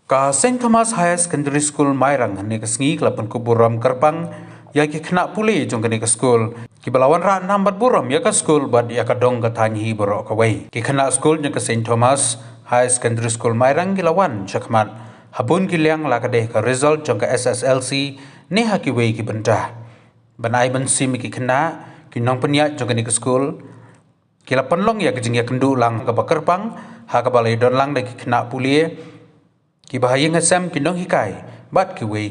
Ka St. Thomas High Secondary School Mairang ni kesngi kelapan ku Burom Kerpang ya ki Khynnah puli jong ke school ki balawan ra nambat Burom ya ka school bad ya ka dong ka thanyi borok ka wei ki Khynnah school ni ke St. Thomas High Secondary School Mairang ki lawan chakmat habun ki liang la ka deh ka result jong ka SSLC ne ha ki wei ki bentah banai ban sim ki Khynnah ki nong penya jong ke school ki lapan long ya ki jing ya kendu lang ka Kerpang ha ka balai don lang de ki Khynnah puli ki bahaya ngasam ki nong hikai bat ki wei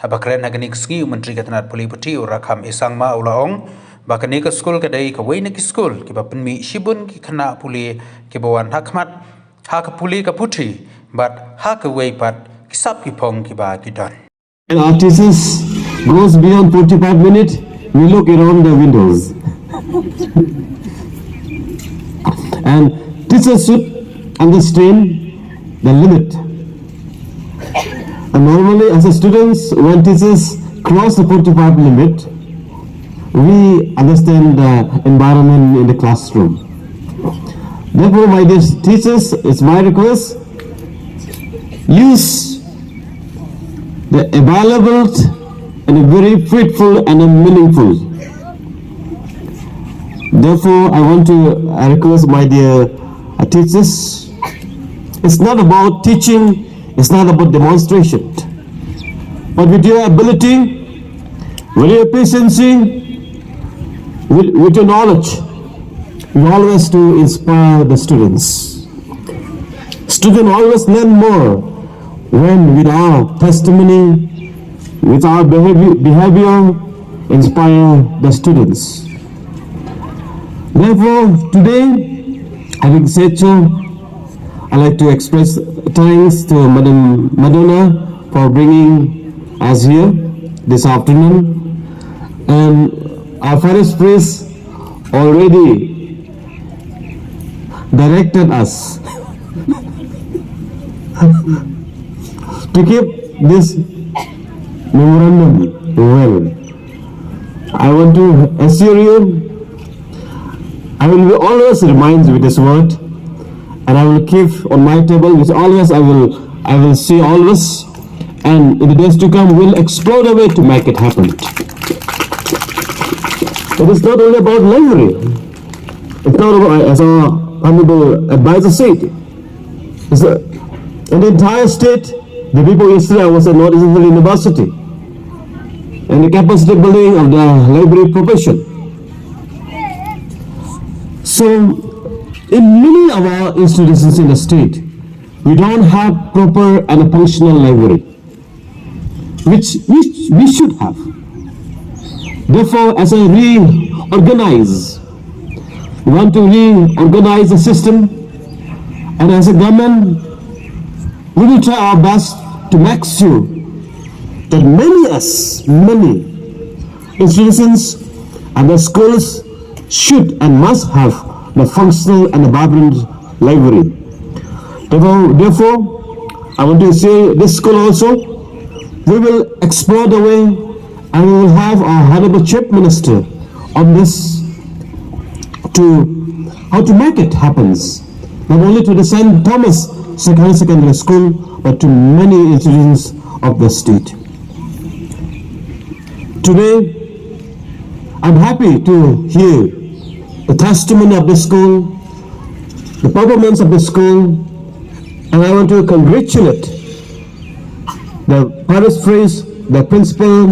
habakren hagani ksngi menteri katanat puli putih urakam isang ma ulaong bakani ke school kadai ka wei na ki school ki bapenmi shibun ki Khynnah puli ki bawan hakmat ha ka puli ka putih bat ha ka wei pat kisap ki pong ki ba ki don. And our thesis goes beyond 45 minutes. We look around the windows. And teachers should understand the limit. And normally as a students, when teachers cross the 45 limit, we understand the environment in the classroom. Therefore, my dear teachers, it's my request, use the available and a very fruitful and a meaningful. Therefore, I want to request my dear teachers, it's not about teaching, it's not about demonstration. But with your ability, with your patience, with your knowledge, you always to inspire the students. Students always learn more when with our testimony, with our behavior, inspire the students. Therefore, today, having said so, I'd like to express thanks to Madam Madonna for bringing us here this afternoon. And our first priest already directed us to keep this memorandum well. I want to assure you, I will be always remind with this word. And I will keep on my table, which always I will see always, and in the days to come we'll explore a way to make it happen. It is not only about library. It's not about, as our honorable advisor said, in the entire state, the people yesterday I was at North Eastern University, and the capacity building of the library profession. So, in many of our institutions in the state, we don't have proper and a functional library, which we should have. Therefore, as I reorganize, we want to reorganize the system, and as a government, we will try our best to make sure that many institutions and the schools should and must have the functional and the vibrant library. Therefore, I want to say this school also, we will explore the way and we will have our Honorable Chief Minister on this to how to make it happen. Not only to the St. Thomas Secondary School, but to many institutions of the state. Today, I'm happy to hear the testimony of the school, the performance of the school, and I want to congratulate the parish priest, the principal,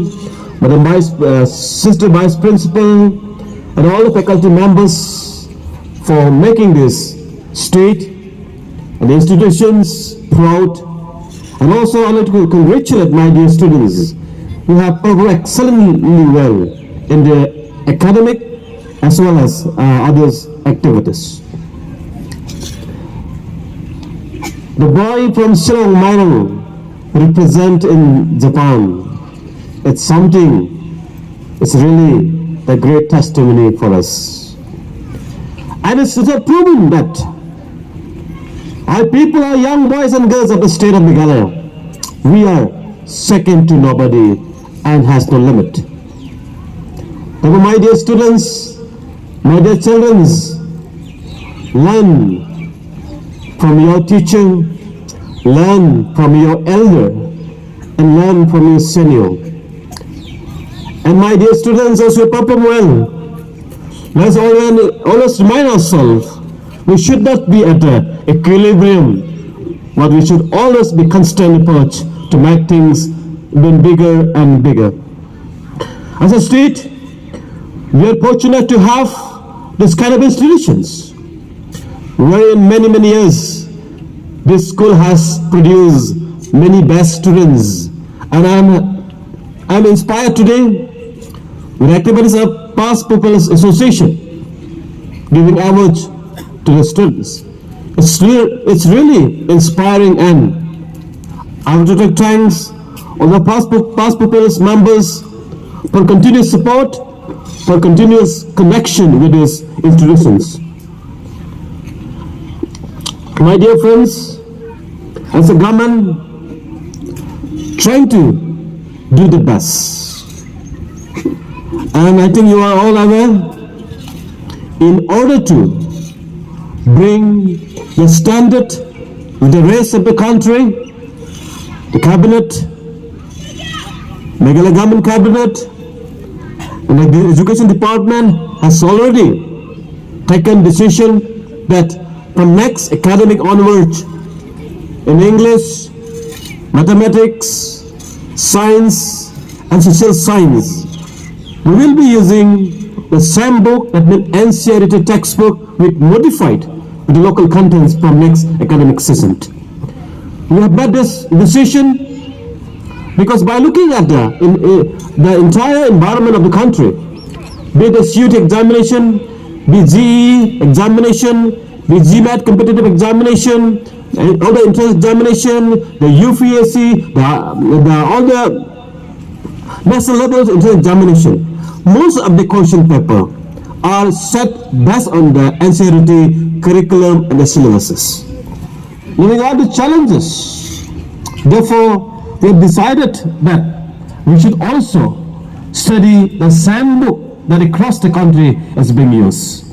the sister vice principal, and all the faculty members for making this state and the institutions proud. And also I want to congratulate my dear students who have performed excellently well in the academic as well as other activities. The boy from Shillong Mairang represent in Japan. It's something, it's really a great testimony for us. And it's proven that our people are young boys and girls of the state of Meghalaya. We are second to nobody and has no limit. Therefore, my dear students, my dear children, learn from your teaching, learn from your elder and learn from your senior. And my dear students, as we perform well, let's always remind ourselves we should not be at the equilibrium, but we should always be constant approach to make things even bigger and bigger. As a state, we are fortunate to have this kind of institutions, where in many years this school has produced many best students, and I'm inspired today with activities of Past Pupils Association, giving awards to the students. It's really inspiring, and I want to take thanks all the Past Pupils members for continuous support, for continuous connection with these institutions. My dear friends, as a government, trying to do the best. And I think you are all aware, in order to bring the standard with the rest of the country, the cabinet, Meghalaya government cabinet, and the education department has already taken decision that from next academic onwards, in English, mathematics, science, and social science, we will be using the same book, that means NCERT textbook, with modified with the local contents from next academic session. We have made this decision because by looking at the entire environment of the country, be it the CUT examination, be GE examination, be GMAT competitive examination, and all the entrance examination, the UPSC, all the national level entrance examination, most of the question paper are set based on the NCERT curriculum and the syllabuses. Knowing all the challenges, therefore, we have decided that we should also study the same book that across the country is being used.